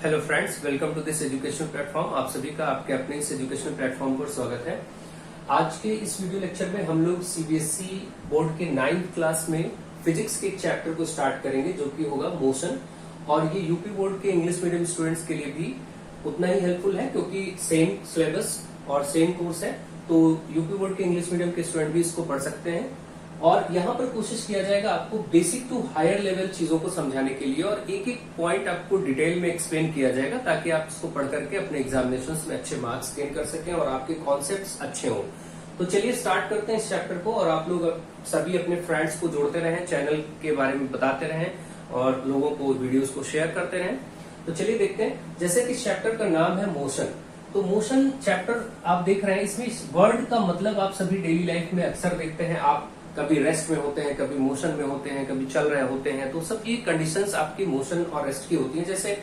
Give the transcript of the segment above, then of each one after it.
Hello friends, welcome to this educational platform. आप सभी का आपके अपने इस एजुकेशनल प्लेटफॉर्म पर स्वागत है। आज के इस वीडियो लेक्चर में हम लोग सीबीएसई बोर्ड के 9th क्लास में फिजिक्स के एक चैप्टर को स्टार्ट करेंगे जो कि होगा मोशन। और ये यूपी बोर्ड के इंग्लिश मीडियम स्टूडेंट्स के लिए भी उतना ही हेल्पफुल है क्योंकि सेम सिलेबस और सेम कोर्स है, तो यूपी बोर्ड के इंग्लिश मीडियम के स्टूडेंट भी इसको पढ़ सकते हैं। और यहाँ पर कोशिश किया जाएगा आपको बेसिक टू हायर लेवल चीजों को समझाने के लिए, और एक एक पॉइंट आपको डिटेल में एक्सप्लेन किया जाएगा ताकि आप इसको पढ़ करके अपने एग्जामिनेशंस में अच्छे मार्क्स गेन कर सकें और आपके कॉन्सेप्ट्स अच्छे हों। तो चलिए स्टार्ट करते हैं इस चैप्टर को, और आप लोग सभी अपने फ्रेंड्स को जोड़ते रहें, चैनल के बारे में बताते रहें और लोगों को वीडियोज को शेयर करते रहें। तो चलिए देखते हैं। जैसे कि चैप्टर का नाम है मोशन, तो मोशन चैप्टर आप देख रहे हैं, इसमें इस वर्ड का मतलब आप सभी डेली लाइफ में अक्सर देखते हैं। आप कभी रेस्ट में होते हैं, कभी मोशन में होते हैं, कभी चल रहे होते हैं, तो सब ये कंडीशंस आपकी मोशन और रेस्ट की होती हैं। जैसे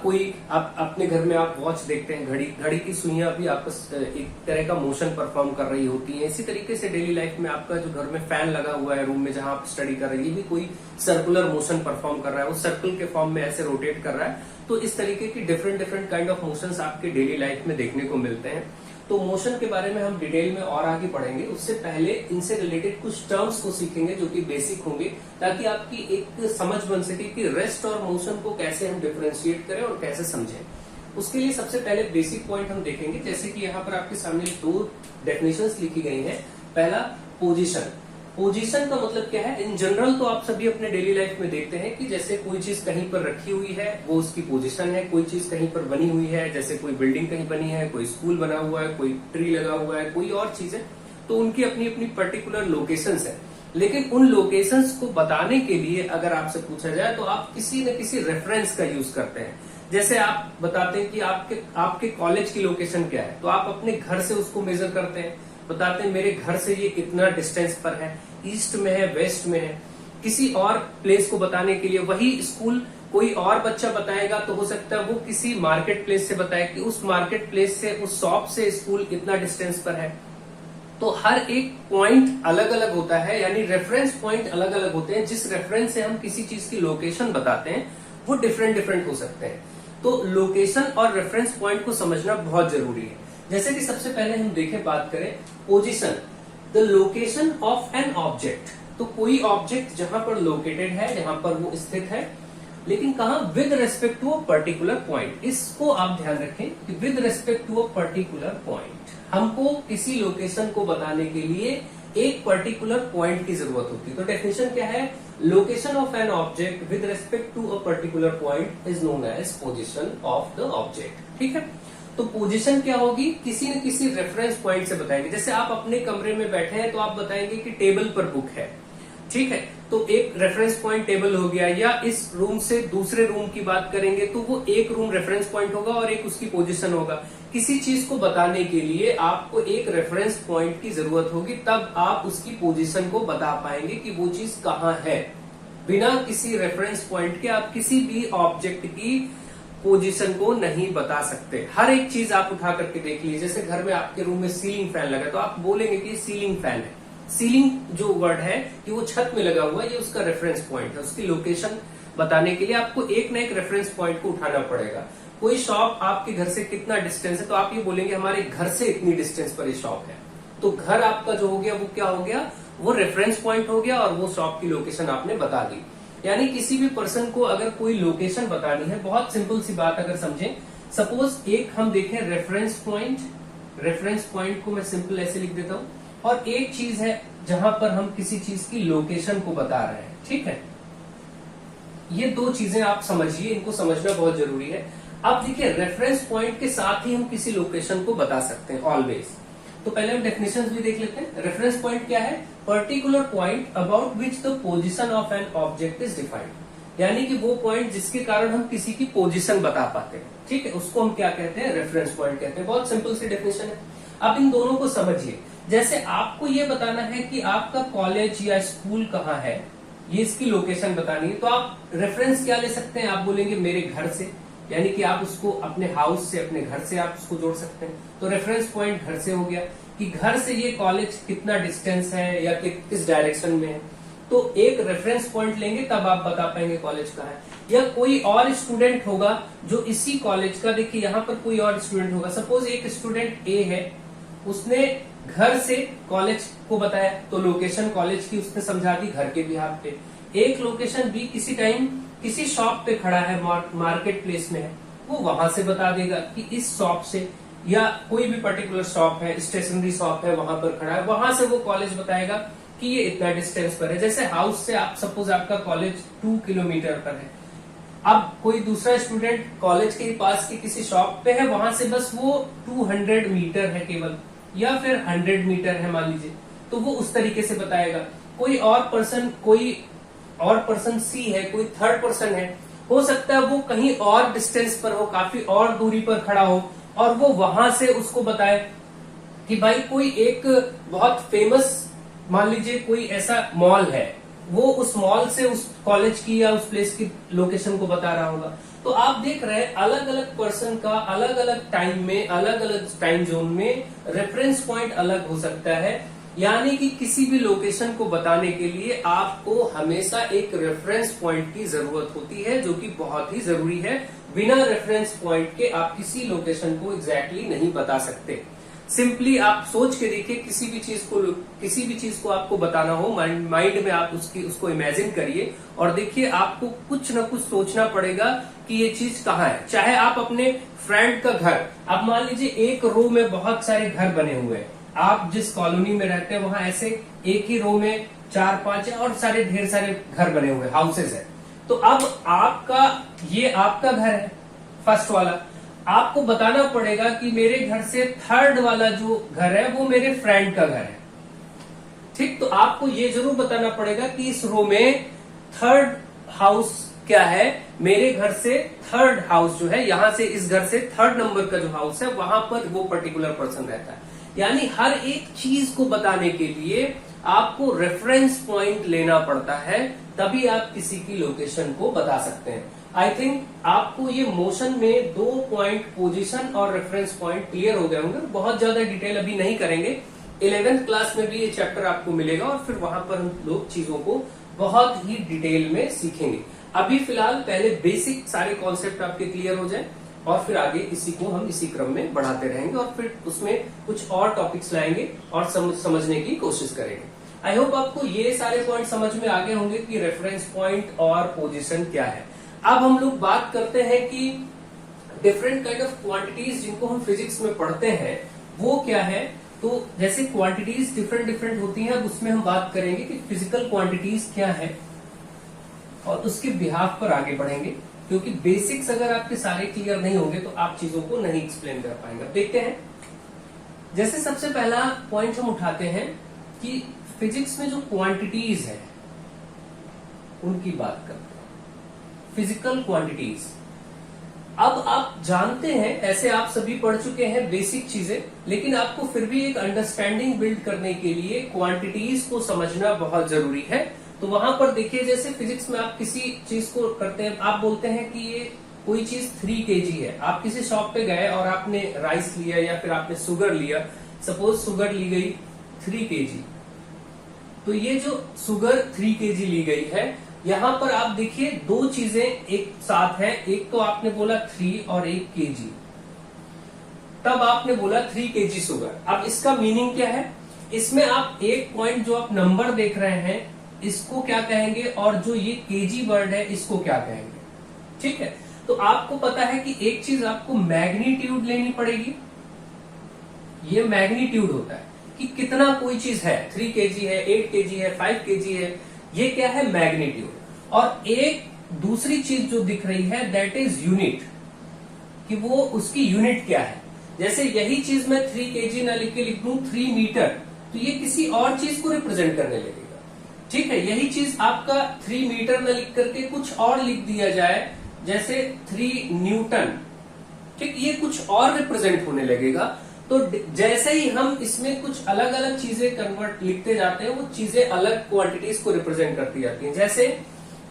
कोई आप अपने घर में आप वॉच देखते हैं, घड़ी की सुइयां भी आपस एक तरह का मोशन परफॉर्म कर रही होती हैं। इसी तरीके से डेली लाइफ में आपका जो घर में फैन लगा हुआ है रूम में जहां आप स्टडी कर रहे हैं, ये भी कोई सर्कुलर मोशन परफॉर्म कर रहा है, वो सर्कल के फॉर्म में ऐसे रोटेट कर रहा है। तो इस तरीके की डिफरेंट काइंड ऑफ मोशंस आपके डेली लाइफ में देखने को मिलते हैं। तो मोशन के बारे में हम डिटेल में और आगे पढ़ेंगे। उससे पहले इनसे रिलेटेड कुछ टर्म्स को सीखेंगे जो कि बेसिक होंगे, ताकि आपकी एक समझ बन सके कि रेस्ट और मोशन को कैसे हम डिफरेंशिएट करें और कैसे समझें। उसके लिए सबसे पहले बेसिक पॉइंट हम देखेंगे। जैसे कि यहाँ पर आपके सामने दो डेफिनेशंस लिखी गई हैं। पहला, पोजीशन। पोजीशन का मतलब क्या है? इन जनरल तो आप सभी अपने डेली लाइफ में देखते हैं कि जैसे कोई चीज कहीं पर रखी हुई है वो उसकी पोजीशन है, कोई चीज कहीं पर बनी हुई है, जैसे कोई बिल्डिंग कहीं बनी है, कोई स्कूल बना हुआ है, कोई ट्री लगा हुआ है, कोई और चीज है, तो उनकी अपनी अपनी पर्टिकुलर लोकेशंस है। लेकिन उन लोकेशंस को बताने के लिए अगर आपसे पूछा जाए तो आप किसी न किसी रेफरेंस का यूज करते हैं। जैसे आप बताते हैं कि आपके कॉलेज की लोकेशन क्या है, तो आप अपने घर से उसको मेजर करते हैं, बताते हैं मेरे घर से ये इतना डिस्टेंस पर है, ईस्ट में है, वेस्ट में है। किसी और प्लेस को बताने के लिए वही स्कूल कोई और बच्चा बताएगा तो हो सकता है वो किसी मार्केट प्लेस से बताए कि उस मार्केट प्लेस से, उस शॉप से स्कूल इतना डिस्टेंस पर है। तो हर एक पॉइंट अलग अलग होता है, यानी रेफरेंस पॉइंट अलग अलग होते हैं। जिस रेफरेंस से हम किसी चीज की लोकेशन बताते हैं वो डिफरेंट हो सकते हैं। तो लोकेशन और रेफरेंस पॉइंट को समझना बहुत जरूरी है। जैसे कि सबसे पहले हम देखें, बात करें position, the location of an object. तो कोई ऑब्जेक्ट जहां पर लोकेटेड है, जहां पर वो स्थित है, लेकिन कहा with respect to a particular point. इसको आप ध्यान रखें कि with respect to a particular point, हमको किसी लोकेशन को बताने के लिए एक पर्टिकुलर पॉइंट की जरूरत होती है। तो डेफिनेशन क्या है? Location of an object with respect to a particular point is known as position of the object. ठीक है, तो पोजीशन क्या होगी? किसी न किसी रेफरेंस पॉइंट से बताएंगे। जैसे आप अपने कमरे में बैठे हैं तो आप बताएंगे कि टेबल पर बुक है, ठीक है, तो एक रेफरेंस पॉइंट टेबल हो गया। या इस रूम से दूसरे रूम की बात करेंगे तो वो एक रूम रेफरेंस पॉइंट होगा और एक उसकी पोजीशन होगा। किसी चीज को बताने के लिए आपको एक रेफरेंस पॉइंट की जरूरत होगी, तब आप उसकी पोजीशन को बता पाएंगे कि वो चीज कहाँ है। बिना किसी रेफरेंस पॉइंट के आप किसी भी ऑब्जेक्ट की पोजीशन को नहीं बता सकते। हर एक चीज आप उठा करके देख लीजिए। जैसे घर में आपके रूम में सीलिंग फैन लगा तो आप बोलेंगे कि सीलिंग फैन है। सीलिंग जो वर्ड है कि वो छत में लगा हुआ है, ये उसका रेफरेंस पॉइंट है। उसकी लोकेशन बताने के लिए आपको एक ना एक रेफरेंस पॉइंट को उठाना पड़ेगा। कोई शॉप आपके घर से कितना डिस्टेंस है, तो आप ये बोलेंगे हमारे घर से इतनी डिस्टेंस पर ये शॉप है। तो घर आपका जो हो गया वो क्या हो गया? वो रेफरेंस पॉइंट हो गया और वो शॉप की लोकेशन आपने बता दी। यानी किसी भी पर्सन को अगर कोई लोकेशन बतानी है, बहुत सिंपल सी बात अगर समझें, सपोज एक हम देखें रेफरेंस पॉइंट। रेफरेंस पॉइंट को मैं सिंपल ऐसे लिख देता हूं, और एक चीज है जहां पर हम किसी चीज की लोकेशन को बता रहे हैं। ठीक है, ये दो चीजें आप समझिए, इनको समझना बहुत जरूरी है। अब देखिए, रेफरेंस पॉइंट के साथ ही हम किसी लोकेशन को बता सकते हैं ऑलवेज। तो पहले हम डेफिनेशंस भी देख लेते हैं। रेफरेंस पॉइंट क्या है? Particular point about which the position of an object is defined. यानी कि वो पॉइंट जिसके कारण हम किसी की पोजीशन बता पाते हैं, ठीक है, उसको हम क्या कहते हैं? रेफरेंस पॉइंट कहते हैं। बहुत सिंपल सी डेफिनेशन है। अब इन दोनों को समझिए। जैसे आपको ये बताना है कि आपका कॉलेज या स्कूल कहाँ है, ये इसकी लोकेशन बतानी है, तो आप रेफरेंस क्या ले सकते हैं? आप बोलेंगे मेरे घर से, यानी कि आप उसको अपने हाउस से, अपने घर से आप उसको जोड़ सकते हैं। तो रेफरेंस पॉइंट घर से हो गया कि घर से ये कॉलेज कितना डिस्टेंस है या किस डायरेक्शन में है। तो एक रेफरेंस पॉइंट लेंगे तब आप बता पाएंगे कॉलेज कहाँ है। या कोई और स्टूडेंट होगा जो इसी कॉलेज का, देखिए यहाँ पर कोई और स्टूडेंट होगा, सपोज एक स्टूडेंट ए है, उसने घर से कॉलेज को बताया तो लोकेशन कॉलेज की उसने समझा दी घर के बिहाफ पे। एक लोकेशन बी किसी टाइम किसी शॉप पे खड़ा है, मार्केट प्लेस में है, वो वहां से बता देगा कि इस शॉप से, या कोई भी पर्टिकुलर शॉप है, स्टेशनरी शॉप है, वहां पर खड़ा है, वहां से वो कॉलेज बताएगा कि ये इतना डिस्टेंस पर है। जैसे हाउस से आप सपोज आपका कॉलेज 2 किलोमीटर पर है, अब कोई दूसरा स्टूडेंट कॉलेज के पास की किसी शॉप पे है, वहां से बस वो 200 मीटर है केवल, या फिर 100 मीटर है मान लीजिए, तो वो उस तरीके से बताएगा। कोई और पर्सन सी है, कोई थर्ड पर्सन है, हो सकता है वो कहीं और डिस्टेंस पर हो, काफी और दूरी पर खड़ा हो, और वो वहां से उसको बताए कि भाई कोई एक बहुत फेमस, मान लीजिए कोई ऐसा मॉल है, वो उस मॉल से उस कॉलेज की या उस प्लेस की लोकेशन को बता रहा होगा। तो आप देख रहे हैं अलग अलग पर्सन का अलग अलग टाइम में, अलग अलग टाइम जोन में रेफरेंस पॉइंट अलग हो सकता है। यानी कि किसी भी लोकेशन को बताने के लिए आपको हमेशा एक रेफरेंस पॉइंट की जरूरत होती है, जो कि बहुत ही जरूरी है। बिना रेफरेंस पॉइंट के आप किसी लोकेशन को एग्जैक्टली नहीं बता सकते। सिंपली आप सोच के देखिए, किसी भी चीज को आपको बताना हो, माइंड में आप उसको इमेजिन करिए और देखिए आपको कुछ न कुछ सोचना पड़ेगा कि ये चीज कहाँ है। चाहे आप अपने फ्रेंड का घर, आप मान लीजिए एक रो में बहुत सारे घर बने हुए हैं, आप जिस कॉलोनी में रहते हैं वहां ऐसे एक ही रो में 4-5 और सारे ढेर सारे घर बने हुए हाउसेज है। तो अब ये आपका घर है फर्स्ट वाला, आपको बताना पड़ेगा कि मेरे घर से थर्ड वाला जो घर है वो मेरे फ्रेंड का घर है, ठीक। तो आपको ये जरूर बताना पड़ेगा कि इस रो में थर्ड हाउस क्या है, मेरे घर से थर्ड हाउस जो है, यहां से इस घर से थर्ड नंबर का जो हाउस है वहां पर वो पर्टिकुलर पर्सन रहता है। यानी हर एक चीज को बताने के लिए आपको रेफरेंस पॉइंट लेना पड़ता है, तभी आप किसी की लोकेशन को बता सकते हैं। आई थिंक आपको ये मोशन में 2 पॉइंट, पोजीशन और रेफरेंस पॉइंट क्लियर हो गए होंगे। बहुत ज्यादा डिटेल अभी नहीं करेंगे, 11th क्लास में भी ये चैप्टर आपको मिलेगा और फिर वहां पर हम लोग चीजों को बहुत ही डिटेल में सीखेंगे। अभी फिलहाल पहले बेसिक सारे कॉन्सेप्ट आपके क्लियर हो जाए और फिर आगे इसी को हम इसी क्रम में बढ़ाते रहेंगे और फिर उसमें कुछ और टॉपिक्स लाएंगे और समझने की कोशिश करेंगे। आई होप आपको ये सारे पॉइंट समझ में आ गए होंगे कि रेफरेंस पॉइंट और पोजीशन क्या है। अब हम लोग बात करते हैं कि डिफरेंट काइंड ऑफ क्वांटिटीज जिनको हम फिजिक्स में पढ़ते हैं वो क्या है। तो जैसे क्वांटिटीज डिफरेंट होती हैं, अब उसमें हम बात करेंगे कि फिजिकल क्वांटिटीज क्या है और उसके बिहाफ पर आगे बढ़ेंगे, क्योंकि बेसिक्स अगर आपके सारे क्लियर नहीं होंगे तो आप चीजों को नहीं एक्सप्लेन कर पाएंगे। देखते हैं, जैसे सबसे पहला पॉइंट हम उठाते हैं कि फिजिक्स में जो क्वांटिटीज है उनकी बात करते हैं, फिजिकल क्वांटिटीज। अब आप जानते हैं, ऐसे आप सभी पढ़ चुके हैं बेसिक चीजें, लेकिन आपको फिर भी एक अंडरस्टैंडिंग बिल्ड करने के लिए क्वांटिटीज को समझना बहुत जरूरी है। तो वहां पर देखिए, जैसे फिजिक्स में आप किसी चीज को करते हैं, आप बोलते हैं कि ये कोई चीज 3 kg है। आप किसी शॉप पे गए और आपने राइस लिया या फिर आपने शुगर लिया, सपोज शुगर ली गई 3 kg, तो ये जो शुगर 3 kg ली गई है, यहां पर आप देखिए 2 चीजें एक साथ हैं। एक तो आपने बोला 3 और 1 kg, तब आपने बोला 3 kg शुगर। अब इसका मीनिंग क्या है, इसमें आप एक पॉइंट जो आप नंबर देख रहे हैं इसको क्या कहेंगे और जो ये केजी वर्ड है इसको क्या कहेंगे, ठीक है। तो आपको पता है कि एक चीज आपको मैग्नीट्यूड लेनी पड़ेगी, ये मैग्नीट्यूड होता है कि कितना कोई चीज है, 3 kg है, 8 kg है, 5 kg है, ये क्या है मैग्नीट्यूड। और एक दूसरी चीज जो दिख रही है दैट इज यूनिट, कि वो उसकी यूनिट क्या है। जैसे यही चीज मैं 3 kg ना लिख के लिख दूं 3 मीटर, तो ये किसी और चीज को रिप्रेजेंट करने लगेगा, ठीक है। यही चीज आपका 3 मीटर न लिख करके कुछ और लिख दिया जाए, जैसे 3 न्यूटन, ठीक, ये कुछ और रिप्रेजेंट होने लगेगा। तो जैसे ही हम इसमें कुछ अलग अलग चीजें कन्वर्ट लिखते जाते हैं, वो चीजें अलग क्वांटिटीज को रिप्रेजेंट करती जाती हैं। जैसे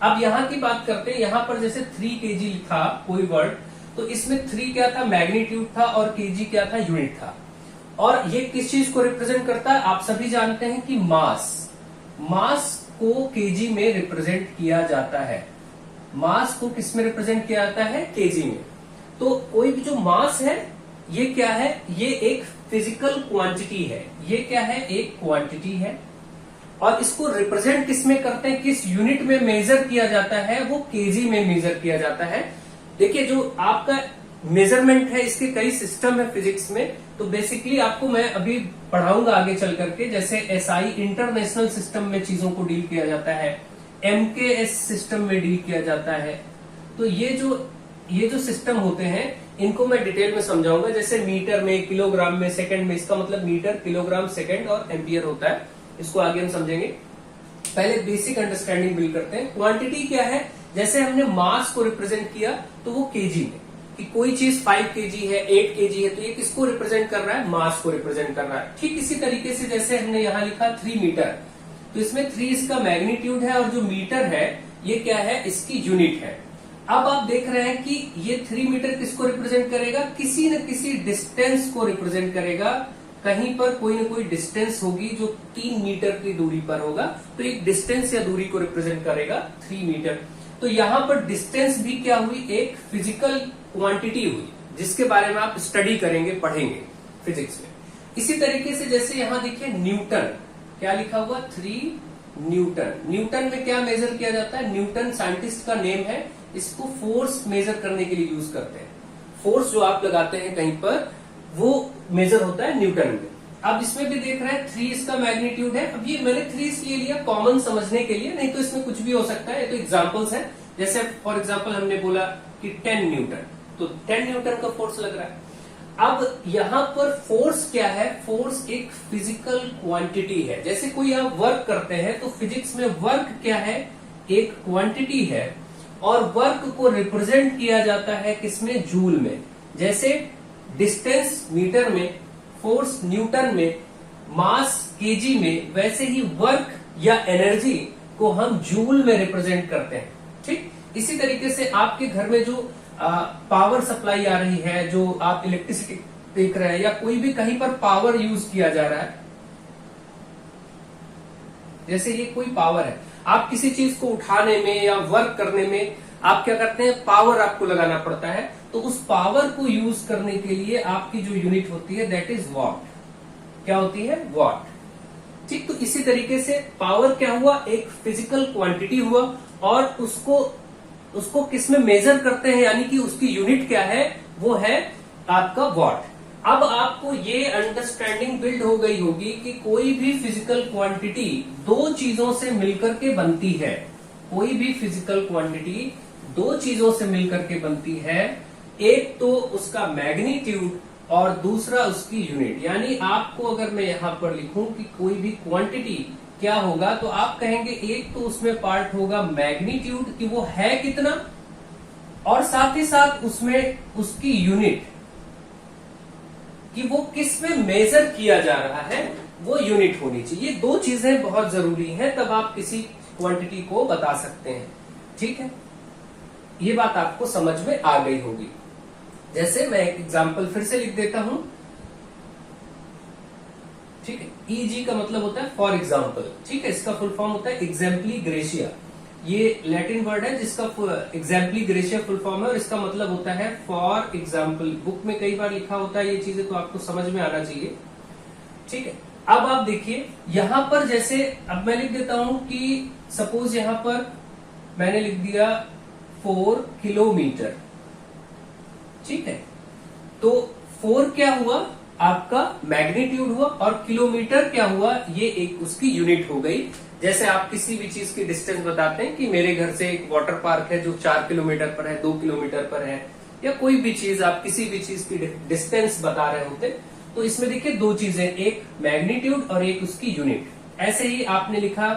अब यहाँ की बात करते हैं, यहाँ पर जैसे 3 kg था कोई वर्ड, तो इसमें 3 क्या था, मैग्नीट्यूड था, और kg क्या था, यूनिट था। और ये किस चीज को रिप्रेजेंट करता है, आप सभी जानते हैं कि मास को केजी में रिप्रेजेंट किया जाता है। मास को किस में रिप्रेजेंट किया जाता है, केजी में। तो कोई भी जो मास है ये क्या है, ये एक फिजिकल क्वांटिटी है, ये क्या है, एक क्वांटिटी है। और इसको रिप्रेजेंट किस में करते हैं, किस यूनिट में मेजर किया जाता है, वो केजी में मेजर किया जाता है। देखिए जो आपका मेजरमेंट है इसके कई सिस्टम है फिजिक्स में, तो बेसिकली आपको मैं अभी पढ़ाऊंगा आगे चल करके। जैसे एसआई इंटरनेशनल सिस्टम में चीजों को डील किया जाता है, एमकेएस सिस्टम में डील किया जाता है। तो ये जो सिस्टम होते हैं इनको मैं डिटेल में समझाऊंगा। जैसे मीटर में, किलोग्राम में, सेकंड में, इसका मतलब मीटर, किलोग्राम, सेकंड और एम्पियर होता है। इसको आगे हम समझेंगे। पहले बेसिक अंडरस्टैंडिंग बिल्ड करते हैं। क्वांटिटी क्या है, जैसे हमने मास को रिप्रेजेंट किया तो वो केजी में, कि कोई चीज 5 केजी है, 8 केजी है, तो ये किसको रिप्रेजेंट कर रहा है, मास को रिप्रेजेंट कर रहा है। ठीक इसी तरीके से जैसे हमने यहाँ लिखा 3 मीटर, तो इसमें 3 इसका मैग्नीट्यूड है और जो मीटर है ये क्या है, इसकी यूनिट है। अब आप देख रहे हैं कि ये 3 मीटर किसको रिप्रेजेंट करेगा, किसी न किसी डिस्टेंस को रिप्रेजेंट करेगा। कहीं पर कोई न कोई डिस्टेंस होगी जो 3 मीटर की दूरी पर होगा, तो एक डिस्टेंस या दूरी को रिप्रेजेंट करेगा 3 मीटर। तो यहाँ पर डिस्टेंस भी क्या हुई, एक फिजिकल क्वांटिटी हुई, जिसके बारे में आप स्टडी करेंगे, पढ़ेंगे फिजिक्स में। इसी तरीके से जैसे यहाँ देखिए न्यूटन, क्या लिखा हुआ, 3 न्यूटन। न्यूटन में क्या मेजर किया जाता है, न्यूटन साइंटिस्ट का नेम है, इसको फोर्स मेजर करने के लिए यूज करते हैं। फोर्स जो आप लगाते हैं कहीं पर, वो मेजर होता है न्यूटन में। अब इसमें भी देख रहे हैं 3 इसका मैग्नीट्यूड है। अब ये मैंने 3 इसलिए लिया कॉमन समझने के लिए, नहीं तो इसमें कुछ भी हो सकता है, ये तो एग्जांपल्स हैं। जैसे फॉर एग्जांपल हमने बोला कि 10 न्यूटन, तो 10 न्यूटन का फोर्स लग रहा है। अब यहाँ पर फोर्स क्या है, फोर्स एक फिजिकल क्वांटिटी है। जैसे कोई आप वर्क करते हैं तो फिजिक्स में वर्क क्या है, एक क्वांटिटी है, और वर्क को रिप्रेजेंट किया जाता है किसमें, जूल में। जैसे डिस्टेंस मीटर में, फोर्स न्यूटन में, मास केजी में, वैसे ही वर्क या एनर्जी को हम जूल में रिप्रेजेंट करते हैं। ठीक इसी तरीके से आपके घर में जो पावर सप्लाई आ रही है, जो आप इलेक्ट्रिसिटी देख रहे हैं, या कोई भी कहीं पर पावर यूज किया जा रहा है, जैसे ये कोई पावर है, आप किसी चीज को उठाने में या वर्क करने में आप क्या करते हैं, पावर आपको लगाना पड़ता है। तो उस पावर को यूज करने के लिए आपकी जो यूनिट होती है दैट इज वॉट। क्या होती है, वॉट। ठीक, तो इसी तरीके से पावर क्या हुआ, एक फिजिकल क्वांटिटी हुआ, और उसको किसमें मेजर करते हैं, यानी कि उसकी यूनिट क्या है, वो है आपका वॉट। अब आपको ये अंडरस्टैंडिंग बिल्ड हो गई होगी कि कोई भी फिजिकल क्वांटिटी 2 चीजों से मिलकर के बनती है। कोई भी फिजिकल क्वांटिटी 2 चीजों से मिलकर के बनती है, एक तो उसका मैग्नीट्यूड और दूसरा उसकी यूनिट। यानी आपको अगर मैं यहां पर लिखूं कि कोई भी क्वांटिटी क्या होगा, तो आप कहेंगे एक तो उसमें पार्ट होगा मैग्नीट्यूड, कि वो है कितना, और साथ ही साथ उसमें उसकी यूनिट, कि वो किस में मेजर किया जा रहा है, वो यूनिट होनी चाहिए। ये 2 चीजें बहुत जरूरी हैं, तब आप किसी क्वांटिटी को बता सकते हैं। ठीक है, ये बात आपको समझ में आ गई होगी। जैसे मैं एक एग्जांपल फिर से लिख देता हूं। ठीक है, ईजी का मतलब होता है फॉर एग्जाम्पल। ठीक है, इसका फुल फॉर्म होता है एग्जाम्पली ग्रेशिया। ये लैटिन वर्ड है जिसका एग्जाम्पली ग्रेशिया फुल फॉर्म है, और इसका मतलब होता है फॉर एग्जाम्पल। बुक में कई बार लिखा होता है ये चीजें, तो आपको समझ में आना चाहिए। ठीक है, अब आप देखिए यहां पर, जैसे अब मैं लिख देता हूं कि सपोज यहां पर मैंने लिख दिया 4 किलोमीटर। ठीक है, तो 4 क्या हुआ, आपका मैग्नीट्यूड हुआ, और किलोमीटर क्या हुआ, ये एक उसकी यूनिट हो गई। जैसे आप किसी भी चीज की डिस्टेंस बताते हैं कि मेरे घर से एक वाटर पार्क है जो 4 किलोमीटर पर है, 2 किलोमीटर पर है, या कोई भी चीज, आप किसी भी चीज की डिस्टेंस बता रहे होते, तो इसमें देखिए 2 चीजें, एक मैग्नीट्यूड और एक उसकी यूनिट। ऐसे ही आपने लिखा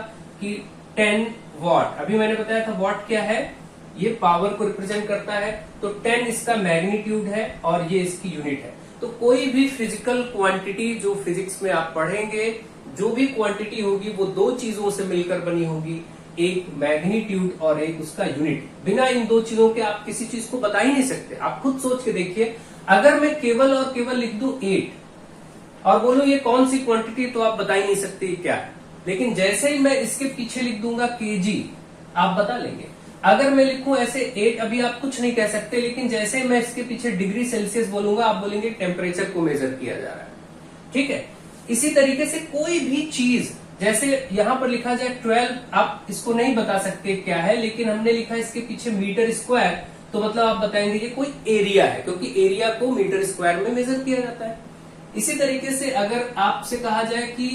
कि 10 वॉट। अभी मैंने बताया था वॉट क्या है, ये पावर को रिप्रेजेंट करता है, तो 10 इसका मैग्नीट्यूड है और ये इसकी यूनिट है। तो कोई भी फिजिकल क्वांटिटी जो फिजिक्स में आप पढ़ेंगे, जो भी क्वांटिटी होगी वो 2 चीजों से मिलकर बनी होगी, एक मैग्नीट्यूड और एक उसका यूनिट। बिना इन 2 चीजों के आप किसी चीज को बता ही नहीं सकते। आप खुद सोच के देखिए, अगर मैं केवल और केवल लिख दूं 8 और बोलूं ये कौन सी क्वांटिटी, तो आप बता ही नहीं सकते क्या है। लेकिन जैसे ही मैं इसके पीछे लिख दूंगा केजी, आप बता लेंगे। अगर मैं लिखूं ऐसे 8, अभी आप कुछ नहीं कह सकते, लेकिन जैसे मैं इसके पीछे डिग्री सेल्सियस बोलूंगा, आप बोलेंगे टेम्परेचर को मेजर किया जा रहा है। ठीक है, इसी तरीके से कोई भी चीज, जैसे यहां पर लिखा जाए 12, आप इसको नहीं बता सकते क्या है, लेकिन हमने लिखा इसके पीछे मीटर स्क्वायर, तो मतलब आप बताएंगे ये कोई एरिया है, क्योंकि एरिया को मीटर स्क्वायर में मेजर किया जाता है। इसी तरीके से अगर आपसे कहा जाए कि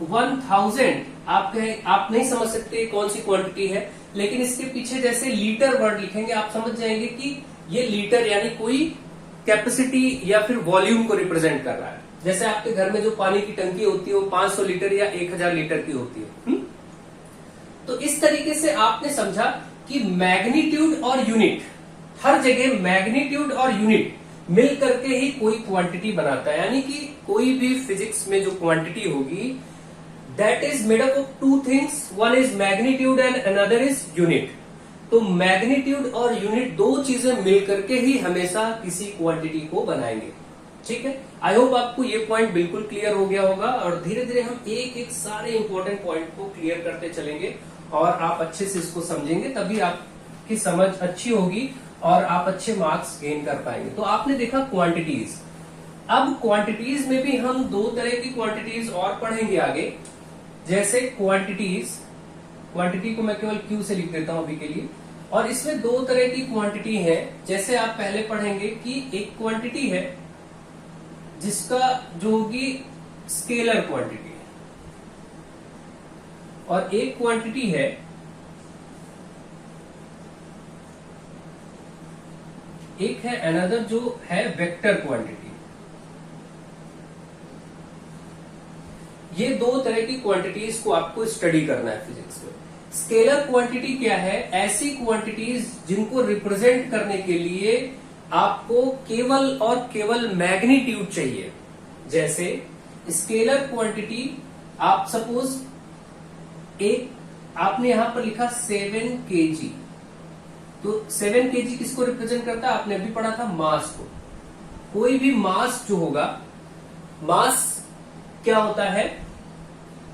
1000, आप नहीं समझ सकते कौन सी क्वांटिटी है, लेकिन इसके पीछे जैसे लीटर वर्ड लिखेंगे, आप समझ जाएंगे कि ये लीटर यानी कोई कैपेसिटी या फिर वॉल्यूम को रिप्रेजेंट कर रहा है। जैसे आपके घर में जो पानी की टंकी होती है वो 500 लीटर या 1000 लीटर की होती है। तो इस तरीके से आपने समझा कि मैग्नीट्यूड और यूनिट, हर जगह मैग्नीट्यूड और यूनिट मिल करके ही कोई क्वांटिटी बनाता है। यानी कि कोई भी फिजिक्स में जो क्वांटिटी होगी, that is made up of two things, one is magnitude and another is unit. तो मैग्नीट्यूड और यूनिट दो चीजें मिल करके ही हमेशा किसी क्वांटिटी को बनाएंगे। ठीक है, आई होप आपको ये पॉइंट बिल्कुल क्लियर हो गया होगा, और धीरे धीरे हम एक एक सारे इंपॉर्टेंट पॉइंट को क्लियर करते चलेंगे और आप अच्छे से इसको समझेंगे, तभी आपकी समझ अच्छी होगी और आप अच्छे मार्क्स गेन कर पाएंगे। तो आपने देखा क्वांटिटीज। अब क्वांटिटीज में भी हम दो तरह की क्वांटिटीज और पढ़ेंगे आगे। जैसे क्वांटिटीज, क्वांटिटी को मैं केवल क्यू से लिख देता हूं अभी के लिए, और इसमें दो तरह की क्वांटिटी है। जैसे आप पहले पढ़ेंगे कि एक क्वांटिटी है जिसका जो होगी स्केलर क्वांटिटी, और एक क्वांटिटी है एक है अनदर जो है वेक्टर क्वांटिटी। ये दो तरह की क्वांटिटीज को आपको स्टडी करना है फिजिक्स में। स्केलर क्वांटिटी क्या है? ऐसी क्वांटिटीज जिनको रिप्रेजेंट करने के लिए आपको केवल और केवल मैग्नीट्यूड चाहिए। जैसे स्केलर क्वांटिटी, आप सपोज एक आपने यहां पर लिखा 7 kg, तो 7 kg किसको रिप्रेजेंट करता है? आपने अभी पढ़ा था मास को। कोई भी मास जो होगा, मास क्या होता है?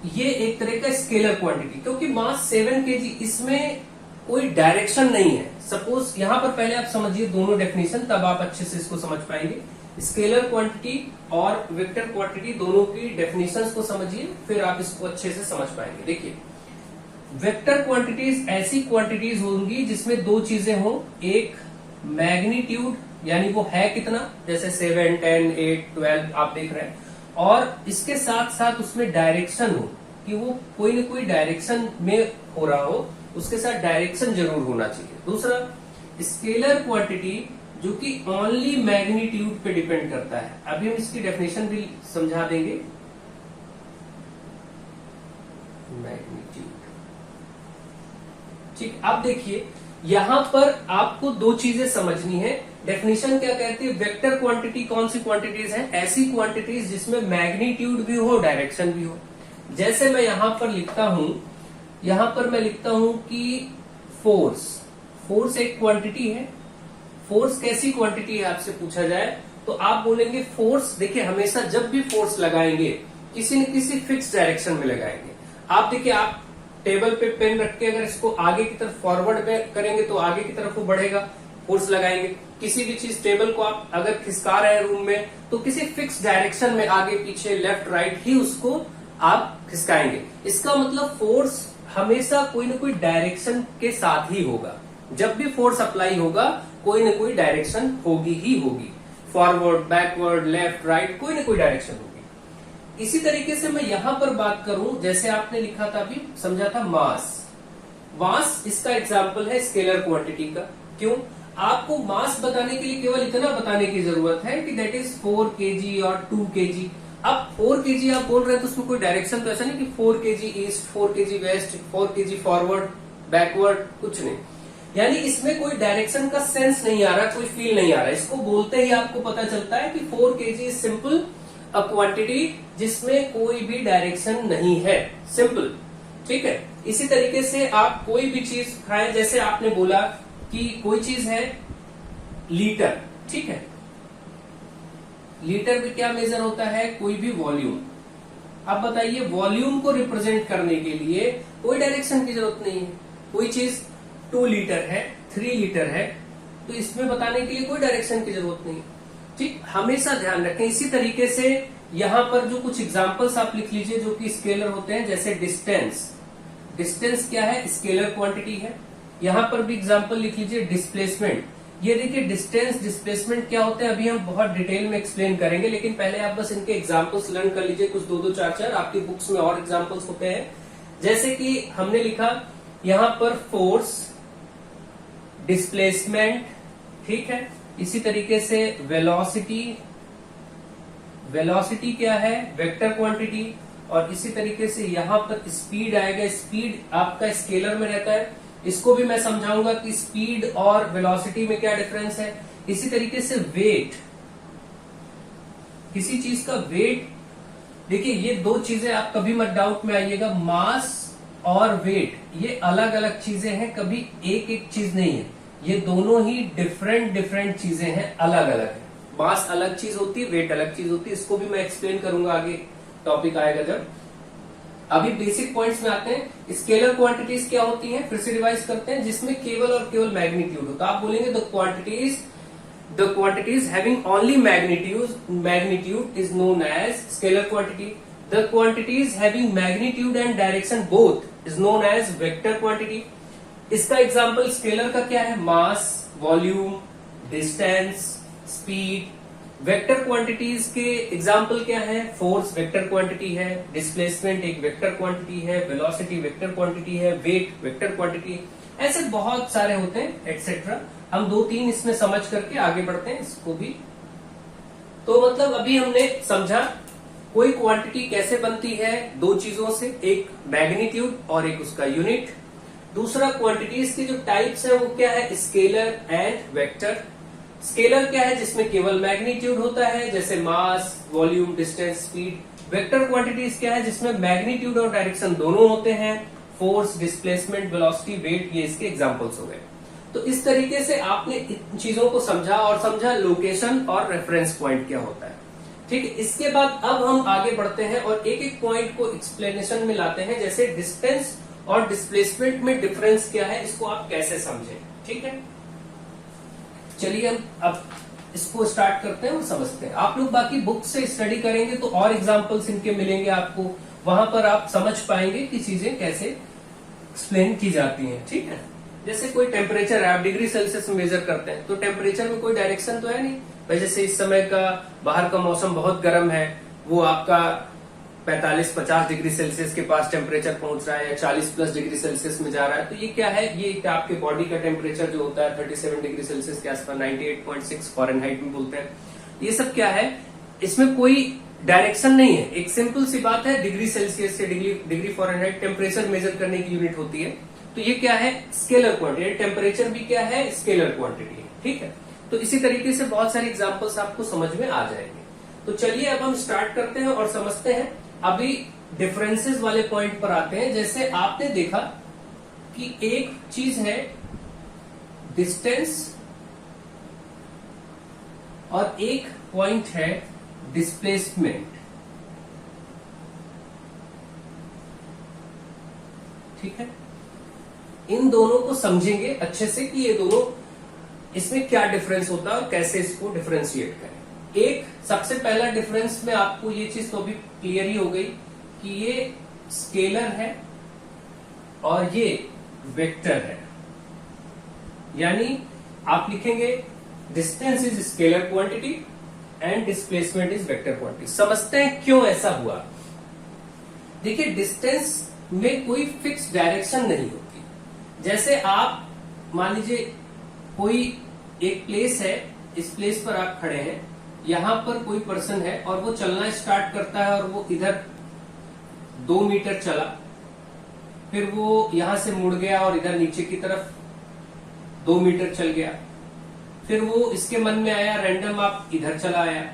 ये एक तरह का स्केलर क्वांटिटी, क्योंकि मास 7 kg, इसमें कोई डायरेक्शन नहीं है। सपोज यहां पर पहले आप समझिए दोनों डेफिनेशन, तब आप अच्छे से इसको समझ पाएंगे। स्केलर क्वांटिटी और वेक्टर क्वांटिटी दोनों की डेफिनेशंस को समझिए, फिर आप इसको अच्छे से समझ पाएंगे। देखिए, वेक्टर क्वांटिटीज ऐसी क्वांटिटीज होंगी जिसमें दो चीजें हो, एक मैग्नीट्यूड यानी वो है कितना, जैसे 7, 10, 8, 12 आप देख रहे हैं, और इसके साथ साथ उसमें डायरेक्शन हो कि वो कोई न कोई डायरेक्शन में हो रहा हो, उसके साथ डायरेक्शन जरूर होना चाहिए। दूसरा, स्केलर क्वांटिटी जो कि ओनली मैग्नीट्यूड पे डिपेंड करता है। अभी हम इसकी डेफिनेशन भी समझा देंगे। मैग्नीट्यूड, ठीक। अब देखिए, यहां पर आपको दो चीजें समझनी है। डेफिनेशन क्या कहती है? वेक्टर क्वांटिटी कौन सी क्वांटिटीज है? ऐसी क्वांटिटीज जिसमें मैग्नीट्यूड भी हो, डायरेक्शन भी हो। जैसे मैं यहां पर लिखता हूं कि फोर्स एक क्वांटिटी है। फोर्स कैसी क्वांटिटी है आपसे पूछा जाए तो आप बोलेंगे फोर्स, देखिए हमेशा जब भी फोर्स लगाएंगे किसी न किसी फिक्स डायरेक्शन में लगाएंगे। आप देखिए, आप टेबल पे पेन रख के अगर इसको आगे की तरफ फॉरवर्ड में करेंगे तो आगे की तरफ वो बढ़ेगा, फोर्स लगाएंगे। किसी भी चीज, टेबल को आप अगर खिसका रहे हैं रूम में, तो किसी फिक्स डायरेक्शन में आगे पीछे लेफ्ट राइट ही उसको आप खिसकाएंगे। इसका मतलब फोर्स हमेशा कोई न कोई डायरेक्शन के साथ ही होगा। जब भी फोर्स अप्लाई होगा कोई न कोई डायरेक्शन होगी ही होगी, फॉरवर्ड, बैकवर्ड, लेफ्ट, राइट, कोई न कोई डायरेक्शन होगी। इसी तरीके से मैं यहां पर बात करूं, जैसे आपने लिखा था अभी, समझा था मास इसका एग्जाम्पल है स्केलर क्वांटिटी का। क्यों? आपको मास बताने के लिए केवल इतना बताने की जरूरत है कि दैट इज 4 kg और 2 kg। अब 4 kg आप बोल रहे हैं तो उसमें कोई डायरेक्शन तो ऐसा नहीं कि 4 kg east, 4 kg west, 4 kg forward, backward, कुछ नहीं। यानी इसमें कोई डायरेक्शन का सेंस नहीं आ रहा, कोई फील नहीं आ रहा। इसको बोलते ही आपको पता चलता है कि 4 kg is simple a quantity जिसमें कोई भी डायरेक्शन नहीं है, सिंपल। ठीक है, इसी तरीके से आप कोई भी चीज खाएं, जैसे आपने बोला कि कोई चीज है लीटर, ठीक है, लीटर में क्या मेजर होता है? कोई भी वॉल्यूम। अब बताइए, वॉल्यूम को रिप्रेजेंट करने के लिए कोई डायरेक्शन की जरूरत नहीं है, कोई चीज 2 लीटर है, 3 लीटर है, तो इसमें बताने के लिए कोई डायरेक्शन की जरूरत नहीं। ठीक, हमेशा ध्यान रखें। इसी तरीके से यहां पर जो कुछ एग्जांपल्स आप लिख लीजिए जो कि स्केलर होते हैं, जैसे डिस्टेंस। डिस्टेंस क्या है? स्केलर क्वांटिटी है। यहां पर भी एग्जांपल लिख लीजिए डिस्प्लेसमेंट। ये देखिए डिस्टेंस, डिस्प्लेसमेंट क्या होते हैं अभी हम बहुत डिटेल में एक्सप्लेन करेंगे, लेकिन पहले आप बस इनके एग्जांपल्स लर्न कर लीजिए, कुछ 2-2, 4-4 आपकी बुक्स में और एग्जांपल्स होते हैं। जैसे कि हमने लिखा यहां पर फोर्स, डिस्प्लेसमेंट, ठीक है। इसी तरीके से वेलोसिटी, वेलोसिटी क्या है? Vector quantity. और इसी तरीके से यहां पर स्पीड आएगा। स्पीड आपका स्केलर में रहता है, इसको भी मैं समझाऊंगा कि स्पीड और वेलोसिटी में क्या डिफरेंस है। इसी तरीके से वेट, किसी चीज का वेट, देखिए ये दो चीजें आप कभी मत डाउट में आइएगा, मास और वेट ये अलग अलग चीजें हैं, कभी एक एक चीज नहीं है, ये दोनों ही डिफरेंट चीजें हैं, अलग अलग है। मास अलग चीज होती है, वेट अलग चीज होती है, इसको भी मैं एक्सप्लेन करूंगा आगे, टॉपिक आएगा जब। अभी बेसिक पॉइंट्स में आते हैं। स्केलर क्वांटिटीज क्या होती हैं, फिर से रिवाइज करते हैं, जिसमें केवल और केवल मैग्नीट्यूड हो। तो आप बोलेंगे the quantities having only magnitude is known as scalar quantity. The quantities having magnitude and direction both is known as vector quantity. इसका एग्जाम्पल स्केलर का क्या है? Mass, volume, distance, speed. Vector quantities के example क्या है? Force vector quantity है, displacement एक vector quantity है, वेलोसिटी वेक्टर क्वांटिटी है, वेट वेक्टर क्वांटिटी, ऐसे बहुत सारे होते हैं एटसेट्रा। हम 2-3 इसमें समझ करके आगे बढ़ते हैं इसको भी। तो मतलब अभी हमने समझा कोई क्वांटिटी कैसे बनती है, दो चीजों से, एक मैग्नीट्यूड और एक उसका यूनिट। दूसरा क्वांटिटीज के जो टाइप्स है वो क्या है? Scalar and vector. स्केलर क्या है? जिसमें केवल मैग्नीट्यूड होता है, जैसे mass, volume, distance, speed. Vector quantities क्या है? जिसमें मैग्नीट्यूड और डायरेक्शन दोनों होते हैं, फोर्स, डिस्प्लेसमेंट, वेलोसिटी, वेट, ये इसके एग्जांपल्स हो गए। तो इस तरीके से आपने इन चीजों को समझा और समझा लोकेशन और रेफरेंस पॉइंट क्या होता है। ठीक है, इसके बाद अब हम आगे बढ़ते हैं और एक एक पॉइंट को एक्सप्लेनेशन में लाते हैं, जैसे डिस्टेंस और डिस्प्लेसमेंट में डिफरेंस क्या है, इसको आप कैसे समझें। ठीक है, चलिए हम अब इसको स्टार्ट करते हैं और समझते हैं। आप लोग बाकी बुक से स्टडी करेंगे तो और एग्जांपल्स इनके मिलेंगे आपको, वहां पर आप समझ पाएंगे कि चीजें कैसे एक्सप्लेन की जाती हैं। ठीक है, जैसे कोई टेम्परेचर है, आप डिग्री सेल्सियस में मेजर करते हैं, तो टेम्परेचर में कोई डायरेक्शन तो है नहीं भाई। जैसे इस समय का बाहर का मौसम बहुत गर्म है, वो आपका 45-50 डिग्री सेल्सियस के पास टेम्परेचर पहुंच रहा है या 40+ डिग्री सेल्सियस में जा रहा है, तो ये क्या है? ये आपके बॉडी का टेम्परेचर जो होता है 37 डिग्री सेल्सियस के आसपास, 98.6 फॉरेनहाइट में बोलते हैं। ये सब क्या है? इसमें कोई डायरेक्शन नहीं है, एक सिंपल सी बात है, डिग्री सेल्सियस से डिग्री फॉरेनहाइट टेम्परेचर मेजर करने की यूनिट होती है। तो ये क्या है? Scalar quantity. टेम्परेचर भी क्या है? स्केलर क्वांटिटी है। ठीक है, तो इसी तरीके से बहुत सारे एग्जाम्पल्स आपको समझ में आ जाएंगे। तो चलिए अब हम स्टार्ट करते हैं और समझते हैं। अभी डिफरेंसेस वाले पॉइंट पर आते हैं। जैसे आपने देखा कि एक चीज है डिस्टेंस और एक पॉइंट है डिस्प्लेसमेंट। ठीक है, इन दोनों को समझेंगे अच्छे से कि ये दोनों, इसमें क्या डिफरेंस होता है और कैसे इसको डिफरेंशिएट करें। एक सबसे पहला डिफरेंस में आपको ये चीज तो अभी क्लियर ही हो गई कि ये स्केलर है और ये वेक्टर है। यानी आप लिखेंगे distance is scalar quantity and displacement is vector quantity. समझते हैं क्यों ऐसा हुआ। देखिए डिस्टेंस में कोई फिक्स डायरेक्शन नहीं होती। जैसे आप मान लीजिए कोई एक प्लेस है, इस प्लेस पर आप खड़े हैं, यहां पर कोई पर्सन है और वो चलना स्टार्ट करता है और वो इधर 2 मीटर चला, फिर वो यहां से मुड़ गया और इधर नीचे की तरफ 2 मीटर चल गया, फिर वो इसके मन में आया रैंडम आप इधर चला आया,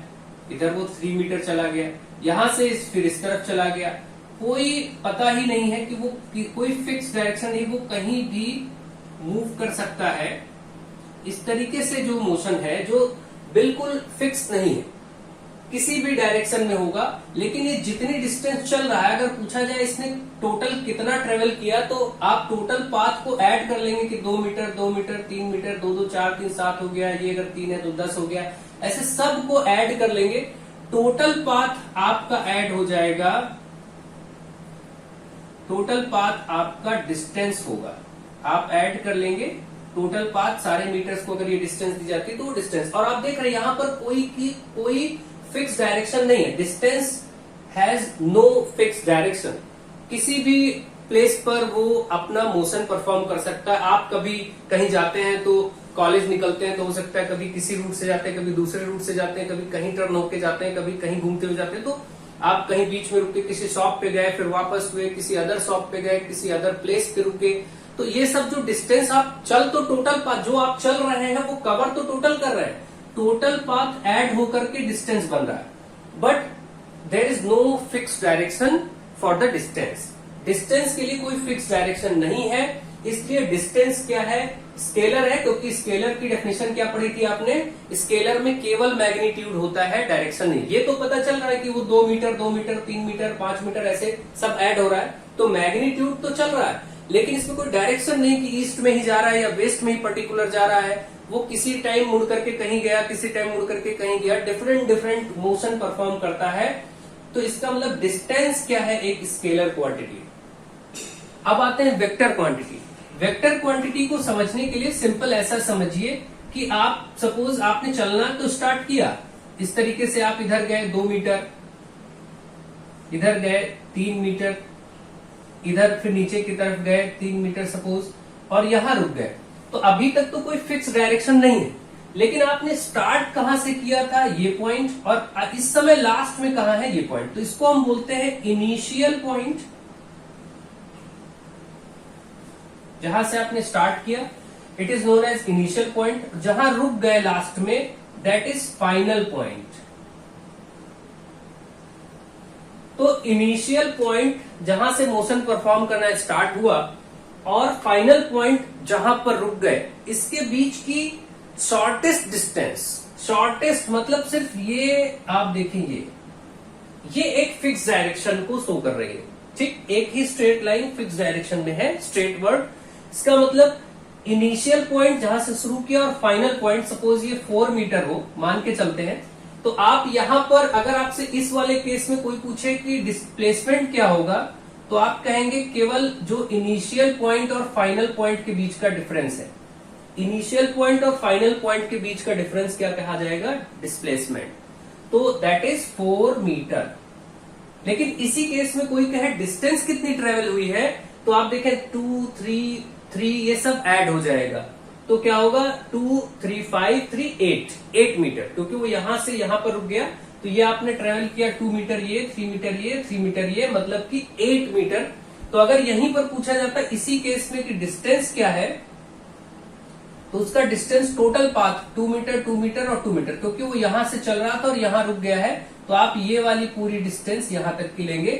इधर वो 3 मीटर चला गया, यहां से फिर इस तरफ चला गया। कोई पता ही नहीं है कि वो कोई फिक्स डायरेक्शन नहीं, वो कहीं भी मूव कर सकता है। इस तरीके से जो मोशन है जो बिल्कुल फिक्स नहीं है, किसी भी डायरेक्शन में होगा, लेकिन ये जितनी डिस्टेंस चल रहा है, अगर पूछा जाए इसने टोटल कितना ट्रेवल किया, तो आप टोटल पाथ को ऐड कर लेंगे कि 2 मीटर 2 मीटर 3 मीटर 2 2 4 3 7 हो गया, ये अगर 3 है तो 10 हो गया, ऐसे सब को ऐड कर लेंगे। टोटल पाथ आपका ऐड हो जाएगा, टोटल पाथ आपका डिस्टेंस होगा, आप ऐड कर लेंगे टोटल पाथ सारे मीटर्स को, अगर ये डिस्टेंस दी जाती है तो वो डिस्टेंस। और आप देख रहे हैं यहां पर कोई फिक्स डायरेक्शन नहीं है, distance has no fix direction. किसी भी प्लेस पर वो अपना मोशन परफॉर्म कर सकता है। आप कभी कहीं जाते हैं तो कॉलेज निकलते हैं तो हो सकता है कभी किसी रूट से जाते हैं, कभी दूसरे रूट से जाते हैं, कभी कहीं टर्न होके जाते हैं, कभी कहीं घूमते हुए जाते हैं, तो आप कहीं बीच में रुके, किसी शॉप पे गए, फिर वापस हुए, किसी अदर शॉप पे गए, किसी अदर प्लेस पे रुके, तो ये सब जो डिस्टेंस आप चल तो टोटल पाथ जो आप चल रहे हैं वो कवर तो टोटल कर रहे हैं, टोटल पाथ ऐड होकर के डिस्टेंस बन रहा है, but there is no fix direction for the distance. Distance के लिए कोई फिक्स डायरेक्शन नहीं है, इसलिए डिस्टेंस क्या है, स्केलर है, क्योंकि स्केलर की डेफिनेशन क्या पढ़ी थी आपने, स्केलर में केवल मैग्नीट्यूड होता है, डायरेक्शन नहीं। ये तो पता चल रहा है कि वो 2 मीटर 2 मीटर 3 मीटर 5 मीटर ऐसे सब ऐड हो रहा है, तो मैग्नीट्यूड तो चल रहा है, लेकिन इसमें कोई डायरेक्शन नहीं कि ईस्ट में ही जा रहा है या वेस्ट में ही पर्टिकुलर जा रहा है, वो किसी टाइम मुड़ करके कहीं गया, किसी टाइम मुड़ करके कहीं गया, डिफरेंट डिफरेंट मोशन परफॉर्म करता है। तो इसका मतलब डिस्टेंस क्या है, एक स्केलर क्वांटिटी। अब आते हैं वेक्टर क्वांटिटी। वेक्टर क्वांटिटी को समझने के लिए सिंपल ऐसा समझिए कि आप सपोज आपने चलना तो स्टार्ट किया, इस तरीके से आप इधर गए 2 मीटर, इधर गए 3 मीटर, इधर फिर नीचे की तरफ गए 3 मीटर सपोज, और यहां रुक गए। तो अभी तक तो कोई फिक्स डायरेक्शन नहीं है, लेकिन आपने स्टार्ट कहां से किया था, ये पॉइंट, और इस समय लास्ट में कहां है, ये पॉइंट। तो इसको हम बोलते हैं इनिशियल पॉइंट, जहां से आपने स्टार्ट किया it is known as initial point, जहां रुक गए लास्ट में दैट इज फाइनल पॉइंट। तो इनिशियल पॉइंट जहां से मोशन परफॉर्म करना स्टार्ट हुआ और फाइनल पॉइंट जहां पर रुक गए, इसके बीच की शॉर्टेस्ट डिस्टेंस, शॉर्टेस्ट मतलब सिर्फ ये आप देखेंगे, ये एक फिक्स डायरेक्शन को शो कर रही है, ठीक, एक ही स्ट्रेट लाइन फिक्स डायरेक्शन में है, स्ट्रेट वर्ड। इसका मतलब इनिशियल पॉइंट जहां से शुरू किया और फाइनल पॉइंट, सपोज ये 4 मीटर हो, मान के चलते हैं, तो आप यहां पर अगर आपसे इस वाले केस में कोई पूछे कि डिस्प्लेसमेंट क्या होगा, तो आप कहेंगे केवल जो इनिशियल पॉइंट और फाइनल पॉइंट के बीच का डिफरेंस है, इनिशियल पॉइंट और फाइनल पॉइंट के बीच का डिफरेंस क्या कहा जाएगा, डिस्प्लेसमेंट। तो दैट इज 4 मीटर। लेकिन इसी केस में कोई कहे डिस्टेंस कितनी ट्रेवल हुई है, तो आप देखें 2 3 3 ये सब ऐड हो जाएगा, तो क्या होगा 2 3 5 3 8 मीटर, क्योंकि वो यहां से यहां पर रुक गया, तो ये आपने ट्रेवल किया 2 मीटर ये, 3 मीटर ये, 3 मीटर ये, मतलब कि 8 मीटर। तो अगर यहीं पर पूछा जाता है इसी केस में कि डिस्टेंस क्या है, तो उसका distance total path 2 metre 2 metre और 2 मीटर, क्योंकि वो यहां से चल रहा था और यहां रुक गया है, तो आप ये वाली पूरी डिस्टेंस यहां तक की लेंगे,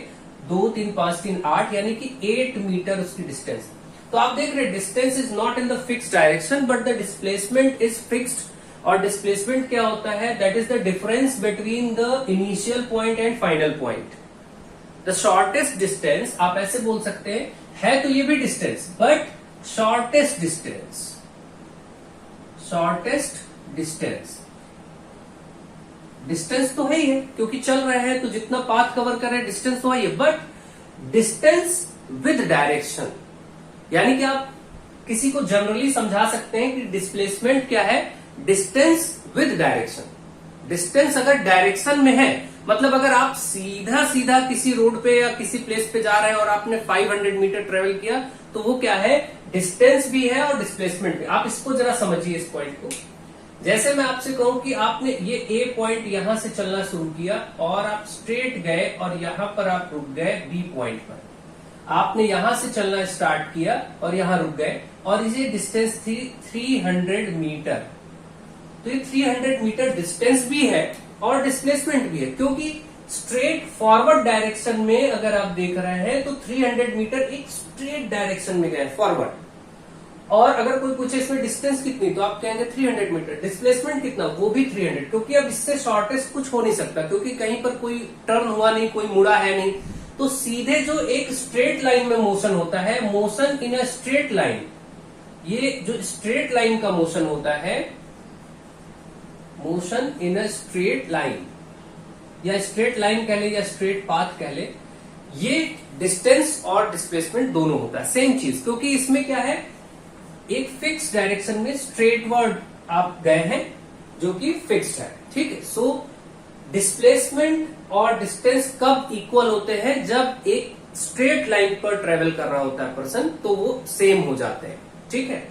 2 3 5 3 8, यानी कि 8 मीटर उसकी डिस्टेंस। तो आप देख रहे हैं distance is not in the fixed direction but the displacement is fixed. और डिस्प्लेसमेंट क्या होता है, that is the difference between the initial point and final point. The shortest distance आप ऐसे बोल सकते हैं, है तो ये भी distance, but shortest distance, shortest distance, distance तो है ही है क्योंकि चल रहे हैं, तो जितना पाथ कवर कर रहे हैं डिस्टेंस तो है ही है, बट डिस्टेंस विद डायरेक्शन, यानी कि आप किसी को जनरली समझा सकते हैं कि डिस्प्लेसमेंट क्या है, डिस्टेंस विद डायरेक्शन। डिस्टेंस अगर डायरेक्शन में है, मतलब अगर आप सीधा सीधा किसी रोड पे या किसी प्लेस पे जा रहे हैं और आपने 500 मीटर ट्रेवल किया, तो वो क्या है, डिस्टेंस भी है और डिस्प्लेसमेंट भी। आप इसको जरा समझिए इस पॉइंट को। जैसे मैं आपसे कहूं कि आपने ये ए पॉइंट यहां से चलना शुरू किया और आप स्ट्रेट गए और यहां पर आप रुक गए बी पॉइंट पर, आपने यहां से चलना स्टार्ट किया और यहां रुक गए, और ये डिस्टेंस थी 300 मीटर। तो ये 300 मीटर डिस्टेंस भी है और डिस्प्लेसमेंट भी है, क्योंकि स्ट्रेट फॉरवर्ड डायरेक्शन में अगर आप देख रहे हैं तो 300 मीटर एक स्ट्रेट डायरेक्शन में गए फॉरवर्ड, और अगर कोई पूछे इसमें डिस्टेंस कितनी, तो आप कहेंगे 300 मीटर। डिस्प्लेसमेंट कितना, वो भी 300, क्योंकि अब इससे शॉर्टेस्ट कुछ हो नहीं सकता, क्योंकि कहीं पर कोई टर्न हुआ नहीं, कोई मुड़ा है नहीं। तो सीधे जो एक स्ट्रेट लाइन में मोशन होता है, motion in a straight line, ये जो स्ट्रेट लाइन का मोशन होता है, motion in a straight line, या स्ट्रेट लाइन कह ले या स्ट्रेट पाथ कह ले, ये डिस्टेंस और डिस्प्लेसमेंट दोनों होता है, सेम चीज। क्योंकि इसमें क्या है, एक फिक्स डायरेक्शन में स्ट्रेट वर्ड आप गए हैं जो कि फिक्स्ड है, ठीक है। सो डिस्प्लेसमेंट और डिस्टेंस कब इक्वल होते हैं, जब एक स्ट्रेट लाइन पर ट्रेवल कर रहा होता है पर्सन, तो वो सेम हो जाते हैं, ठीक है।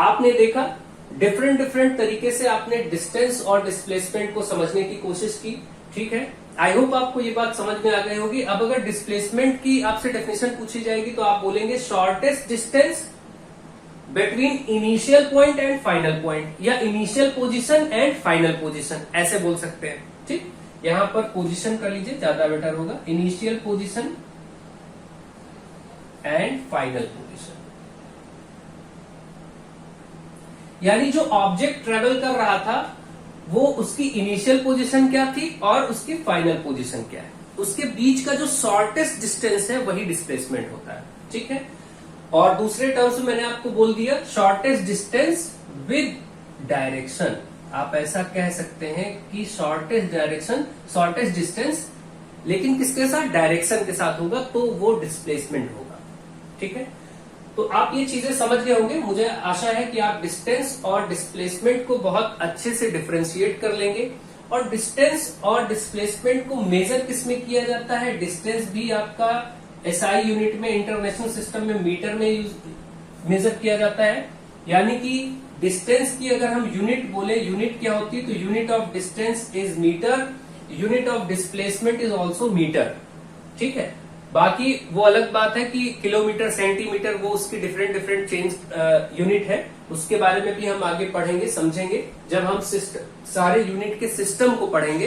आपने देखा डिफरेंट डिफरेंट तरीके से आपने डिस्टेंस और डिस्प्लेसमेंट को समझने की कोशिश की, ठीक है। आई होप आपको ये बात समझ में आ गई होगी। अब अगर डिस्प्लेसमेंट की आपसे डेफिनेशन पूछी जाएगी तो आप बोलेंगे shortest distance between initial point and final point, या initial position and final position, ऐसे बोल सकते हैं, ठीक। यहां पर पोजीशन कर लीजिए, ज्यादा बेटर होगा, initial position and final position. यानी जो ऑब्जेक्ट ट्रेवल कर रहा था वो उसकी इनिशियल पोजीशन क्या थी और उसकी फाइनल पोजीशन क्या है, उसके बीच का जो शॉर्टेस्ट डिस्टेंस है वही डिस्प्लेसमेंट होता है, ठीक है। और दूसरे टर्म्स में मैंने आपको बोल दिया शॉर्टेस्ट डिस्टेंस विद डायरेक्शन, आप ऐसा कह सकते हैं कि शॉर्टेस्ट डायरेक्शन, शॉर्टेस्ट डिस्टेंस, लेकिन किसके साथ, डायरेक्शन के साथ होगा, तो वो डिस्प्लेसमेंट होगा, ठीक है। तो आप ये चीजें समझ गए होंगे। मुझे आशा है कि आप डिस्टेंस और डिस्प्लेसमेंट को बहुत अच्छे से डिफरेंशिएट कर लेंगे। और डिस्टेंस और डिस्प्लेसमेंट को मेजर किसमें किया जाता है, डिस्टेंस भी आपका एसआई यूनिट में, इंटरनेशनल सिस्टम में मीटर में मेजर किया जाता है। यानी कि डिस्टेंस की अगर हम यूनिट बोले, यूनिट क्या होती है, तो unit of distance is metre, unit of displacement is also metre, ठीक है। बाकी वो अलग बात है कि किलोमीटर, सेंटीमीटर, वो उसकी डिफरेंट डिफरेंट चेंज यूनिट है, उसके बारे में भी हम आगे पढ़ेंगे, समझेंगे। जब हम सारे यूनिट के सिस्टम को पढ़ेंगे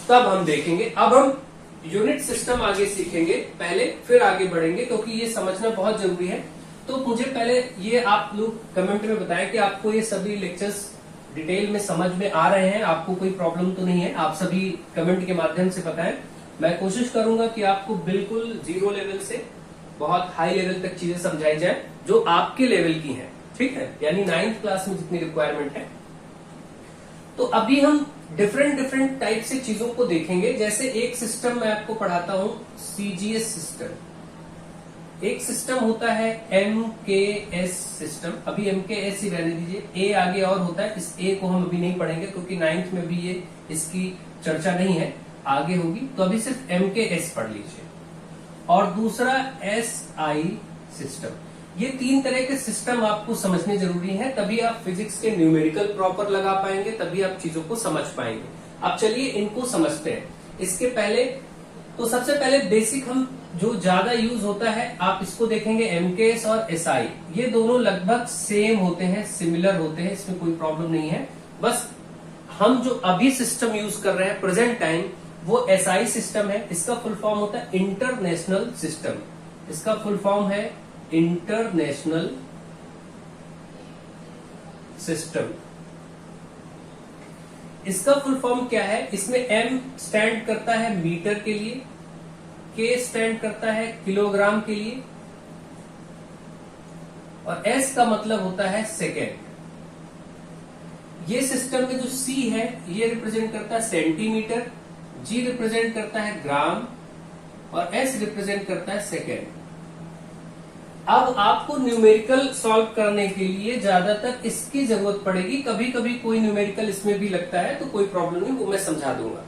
तब हम देखेंगे। अब हम यूनिट सिस्टम आगे सीखेंगे पहले, फिर आगे बढ़ेंगे, क्योंकि ये समझना बहुत जरूरी है। तो मुझे पहले ये आप लोग कमेंट में बताएं कि आपको ये सभी लेक्चर्स डिटेल में समझ में आ रहे हैं, आपको कोई प्रॉब्लम तो नहीं है। आप सभी कमेंट के माध्यम से बताएं। मैं कोशिश करूंगा कि आपको बिल्कुल जीरो लेवल से बहुत हाई लेवल तक चीजें समझाई जाए जो आपके लेवल की हैं, ठीक है, यानी 9th क्लास में जितनी रिक्वायरमेंट है। तो अभी हम डिफरेंट डिफरेंट टाइप से चीजों को देखेंगे। जैसे एक सिस्टम मैं आपको पढ़ाता हूं, सीजीएस सिस्टम। एक सिस्टम होता है एमकेएस सिस्टम, अभी एमकेएस ही रहने दीजिए, ए आगे और होता है, इस ए को हम अभी नहीं पढ़ेंगे क्योंकि 9th में भी ये इसकी चर्चा नहीं है, आगे होगी। तो अभी सिर्फ एमकेएस पढ़ लीजिए। और दूसरा एसआई सिस्टम। ये 3 तरह के सिस्टम आपको समझने जरूरी है, तभी आप फिजिक्स के न्यूमेरिकल प्रॉपर लगा पाएंगे, तभी आप चीजों को समझ पाएंगे। अब चलिए इनको समझते हैं। इसके पहले तो सबसे पहले बेसिक हम जो ज्यादा यूज होता है आप इसको देखेंगे, एमकेएस और एसआई। ये दोनों लगभग सेम होते हैं, सिमिलर होते हैं, इसमें कोई प्रॉब्लम नहीं है। बस हम जो अभी सिस्टम यूज कर रहे हैं प्रेजेंट टाइम, वो एसआई सिस्टम है। इसका फुल फॉर्म होता है इंटरनेशनल सिस्टम। इसका फुल फॉर्म है इंटरनेशनल सिस्टम। इसका फुल फॉर्म क्या है, इसमें एम स्टैंड करता है मीटर के लिए, के स्टैंड करता है किलोग्राम के लिए, और एस का मतलब होता है सेकेंड। ये सिस्टम में जो सी है ये रिप्रेजेंट करता है सेंटीमीटर, जी रिप्रेजेंट करता है ग्राम, और एस रिप्रेजेंट करता है सेकेंड। अब आपको न्यूमेरिकल सॉल्व करने के लिए ज्यादातर इसकी जरूरत पड़ेगी। कभी कभी कोई न्यूमेरिकल इसमें भी लगता है तो कोई प्रॉब्लम नहीं, वो मैं समझा दूंगा,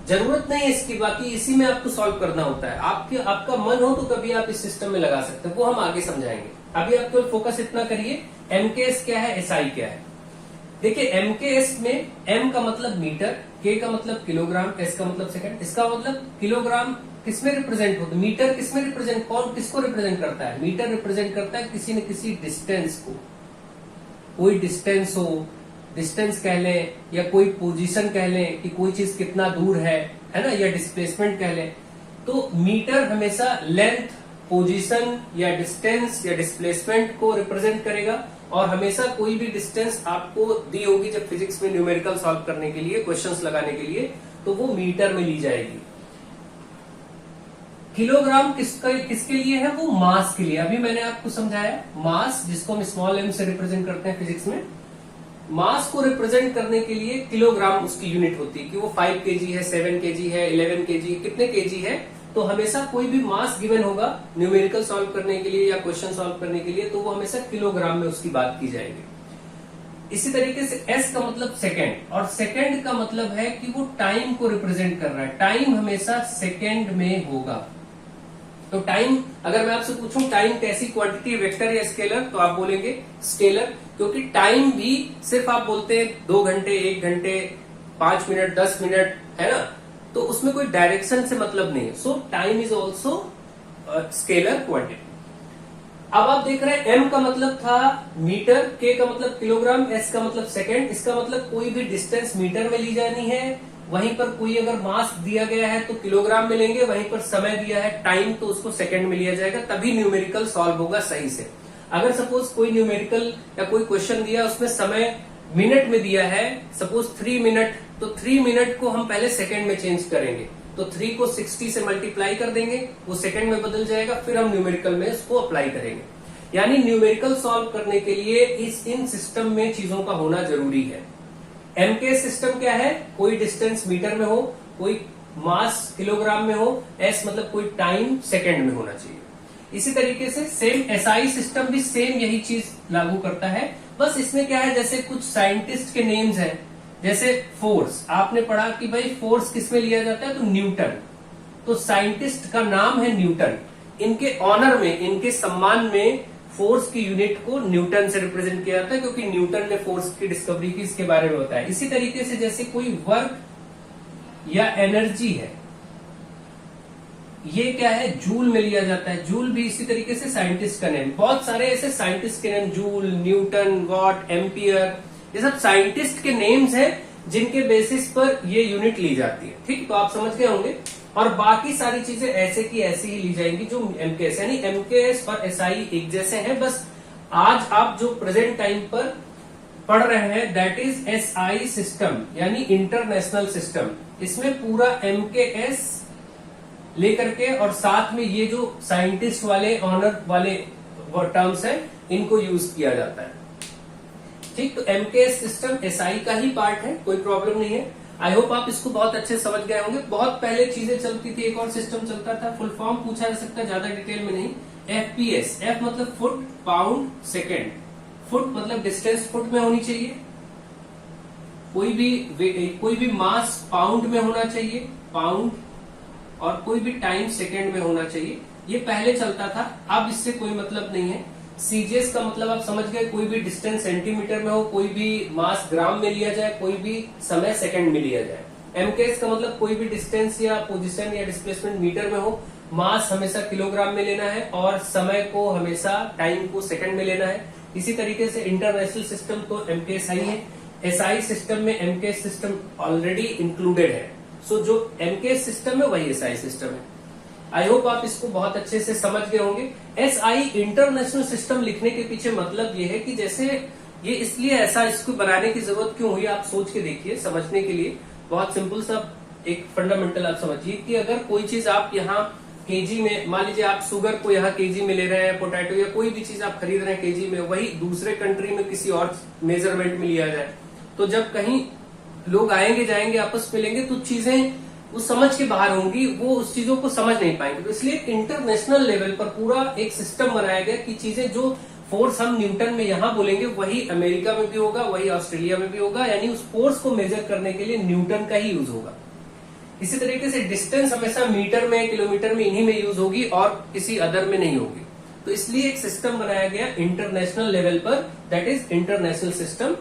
जरूरत नहीं है इसकी। बाकी इसी में आपको सॉल्व करना होता है। आपका मन हो तो कभी आप इस सिस्टम में लगा सकते हैं, वो हम आगे समझाएंगे। अभी आप केवल फोकस इतना करिए, एमकेएस क्या है, एसआई क्या है। देखिए एमकेएस में एम का मतलब मीटर, के का मतलब किलोग्राम, एस का मतलब सेकंड। इसका मतलब किलोग्राम किसमें रिप्रेजेंट होता है, मीटर किसमें रिप्रेजेंट, कौन किसको रिप्रेजेंट करता है, मीटर रिप्रेजेंट करता है किसी न किसी डिस्टेंस को। कोई डिस्टेंस हो, डिस्टेंस कह लें, या कोई पोजीशन कह लें कि कोई चीज कितना दूर है ना, या डिस्प्लेसमेंट कह लें। तो मीटर हमेशा लेंथ पोजीशन या डिस्टेंस या डिस्प्लेसमेंट को रिप्रेजेंट करेगा। और हमेशा कोई भी डिस्टेंस आपको दी होगी जब फिजिक्स में न्यूमेरिकल सॉल्व करने के लिए, क्वेश्चंस लगाने के लिए, तो वो मीटर में ली जाएगी। किलोग्राम किसके लिए है? वो मास के लिए। अभी मैंने आपको समझाया मास, जिसको हम स्मॉल m से रिप्रेजेंट करते हैं फिजिक्स में। मास को रिप्रेजेंट करने के लिए किलोग्राम उसकी यूनिट होती है कि वो 5 kg है, 7 kg है, 11 kg, कितने kg है। तो हमेशा कोई भी मास गिवन होगा न्यूमेरिकल सॉल्व करने के लिए या क्वेश्चन सॉल्व करने के लिए, तो वो हमेशा किलोग्राम में उसकी बात की जाएगी। इसी तरीके से s का मतलब सेकंड, और सेकंड का मतलब है कि वो टाइम को रिप्रेजेंट कर रहा है। टाइम हमेशा सेकंड में होगा। तो टाइम, अगर मैं आपसे पूछूं टाइम कैसी क्वांटिटी, वेक्टर या स्केलर, तो आप बोलेंगे स्केलर, क्योंकि टाइम भी सिर्फ आप बोलते हैं 2 घंटे, 1 घंटे, 5 मिनट, 10 मिनट, है ना, तो उसमें कोई डायरेक्शन से मतलब नहीं है। सो time is also scalar quantity. अब आप देख रहे हैं m का मतलब था मीटर, k का मतलब किलोग्राम, s का मतलब सेकंड। इसका मतलब कोई भी डिस्टेंस मीटर में ली जानी है। वहीं पर कोई अगर मास दिया गया है तो किलोग्राम में लेंगे, वहीं पर समय दिया है टाइम तो उसको सेकंड में लिया जाएगा, तभी न्यूमेरिकल सॉल्व होगा सही से। अगर सपोज कोई न्यूमेरिकल या कोई क्वेश्चन दिया, उसमें समय मिनट में दिया है, सपोज 3 मिनट, तो 3 मिनट को हम पहले सेकंड में चेंज करेंगे। तो 3 को 60 से मल्टीप्लाई कर देंगे, वो सेकंड में बदल जाएगा, फिर हम न्यूमेरिकल में इसको अप्लाई करेंगे। यानी न्यूमेरिकल सॉल्व करने के लिए इन सिस्टम में चीजों का होना जरूरी है। एम के सिस्टम क्या है? कोई डिस्टेंस मीटर में हो, कोई मास किलोग्राम में हो, एस मतलब कोई टाइम सेकंड में होना चाहिए। इसी तरीके से सेम एसआई सिस्टम भी सेम यही चीज लागू करता है। बस इसमें क्या है, जैसे कुछ साइंटिस्ट के नेम्स हैं, जैसे फोर्स, आपने पढ़ा कि भाई फोर्स किसमें लिया जाता है, तो न्यूटन। तो साइंटिस्ट का नाम है न्यूटन, इनके ऑनर में, इनके सम्मान में फोर्स की यूनिट को न्यूटन से रिप्रेजेंट किया जाता है, क्योंकि न्यूटन ने फोर्स की डिस्कवरी की, इसके बारे में बताया। इसी तरीके से जैसे कोई वर्क या एनर्जी है, ये क्या है, जूल में लिया जाता है। जूल भी इसी तरीके से साइंटिस्ट का नेम। बहुत सारे ऐसे साइंटिस्ट के name, joule, Newton, what, ampere, ये सब साइंटिस्ट के नेम्स हैं जिनके बेसिस पर ये यूनिट ली जाती है। ठीक, तो आप समझ गए होंगे। और बाकी सारी चीजें ऐसे की ऐसी ही ली जाएंगी जो एमकेएस, यानी एमकेएस और एसआई एक जैसे हैं। बस आज आप जो प्रेजेंट टाइम पर पढ़ रहे हैं दैट इज एसआई सिस्टम, यानी इंटरनेशनल सिस्टम। इसमें पूरा एमकेएस लेकर के और साथ में ये जो साइंटिस्ट वाले, ऑनर वाले टर्म्स हैं, इनको यूज किया जाता है। ठीक, तो एमकेएस सिस्टम एसआई का ही पार्ट है, कोई प्रॉब्लम नहीं है। आई होप आप इसको बहुत अच्छे समझ गए होंगे। बहुत पहले चीजें चलती थी, एक और सिस्टम चलता था, फुल फॉर्म पूछा जा सकता है, ज्यादा डिटेल में नहीं। एफपीएस, एफ मतलब फुट, पाउंड, सेकेंड। फुट मतलब डिस्टेंस फुट में होनी चाहिए, कोई भी मास पाउंड में होना चाहिए, पाउंड, और कोई भी टाइम सेकेंड में होना चाहिए। ये पहले चलता था, अब इससे कोई मतलब नहीं है। सीजीएस का मतलब आप समझ गए, कोई भी डिस्टेंस सेंटीमीटर में हो, कोई भी मास ग्राम में लिया जाए, कोई भी समय सेकंड में लिया जाए। एमकेएस का मतलब कोई भी डिस्टेंस या पोजीशन या डिस्प्लेसमेंट मीटर में हो, मास हमेशा किलोग्राम में लेना है, और समय को हमेशा, टाइम को सेकंड में लेना है। इसी तरीके से इंटरनेशनल सिस्टम तो एमकेएसआई है। एसआई सिस्टम में एमकेएस सिस्टम ऑलरेडी इंक्लूडेड है। सो जो एमकेएस सिस्टम है वही एसआई सिस्टम है। आई होप आप इसको बहुत अच्छे से समझ गए होंगे। एसआई इंटरनेशनल सिस्टम लिखने के पीछे मतलब ये है कि जैसे ये इसलिए ऐसा इसको बनाने की जरूरत क्यों हुई, आप सोच के देखिए। समझने के लिए बहुत सिंपल सा एक फंडामेंटल आप समझिए कि अगर कोई चीज आप यहाँ केजी में, मान लीजिए आप शुगर को यहाँ केजी में ले रहे हैं, पोटैटो या कोई भी चीज आप खरीद रहे हैं केजी में, वही दूसरे कंट्री में किसी और मेजरमेंट में लिया जाए, तो जब कहीं लोग आएंगे जाएंगे आपस में लेंगे तो चीजें वो समझ के बाहर होंगी, वो उस चीजों को समझ नहीं पाएंगे। तो इसलिए इंटरनेशनल लेवल पर पूरा एक सिस्टम बनाया गया कि चीजें जो फोर्स हम न्यूटन में यहाँ बोलेंगे वही अमेरिका में भी होगा, वही ऑस्ट्रेलिया में भी होगा, यानी उस फोर्स को मेजर करने के लिए न्यूटन का ही यूज होगा। इसी तरीके से डिस्टेंस हमेशा मीटर में, किलोमीटर में, इन्हीं में यूज होगी और किसी अदर में नहीं होगी। तो इसलिए एक सिस्टम बनाया गया इंटरनेशनल लेवल पर, दैट इज इंटरनेशनल सिस्टम,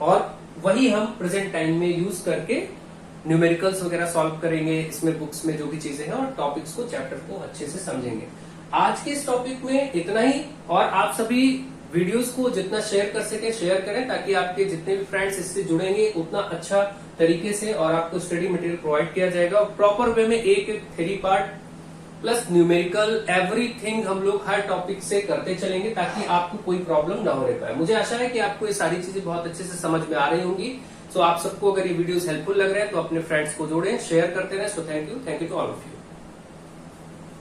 और वही हम प्रेजेंट टाइम में यूज करके न्यूमेरिकल्स वगैरह सॉल्व करेंगे। इसमें बुक्स में जो भी चीजें हैं और टॉपिक्स को, चैप्टर को अच्छे से समझेंगे। आज के इस टॉपिक में इतना ही, और आप सभी वीडियोस को जितना शेयर कर सके शेयर करें, ताकि आपके जितने भी फ्रेंड्स इससे जुड़ेंगे उतना अच्छा तरीके से और आपको स्टडी मटेरियल प्रोवाइड किया जाएगा। और प्रॉपर वे में एक एक theory part plus numerical everything हम लोग हर टॉपिक से करते चलेंगे ताकि आपको कोई प्रॉब्लम ना होने पाए। मुझे आशा है कि आपको ये सारी चीजें बहुत अच्छे से समझ में आ रही होंगी। सो आप सबको अगर ये वीडियोस हेल्पफुल लग रहे हैं तो अपने फ्रेंड्स को जोड़ें, शेयर करते रहें। So thank you to all of you.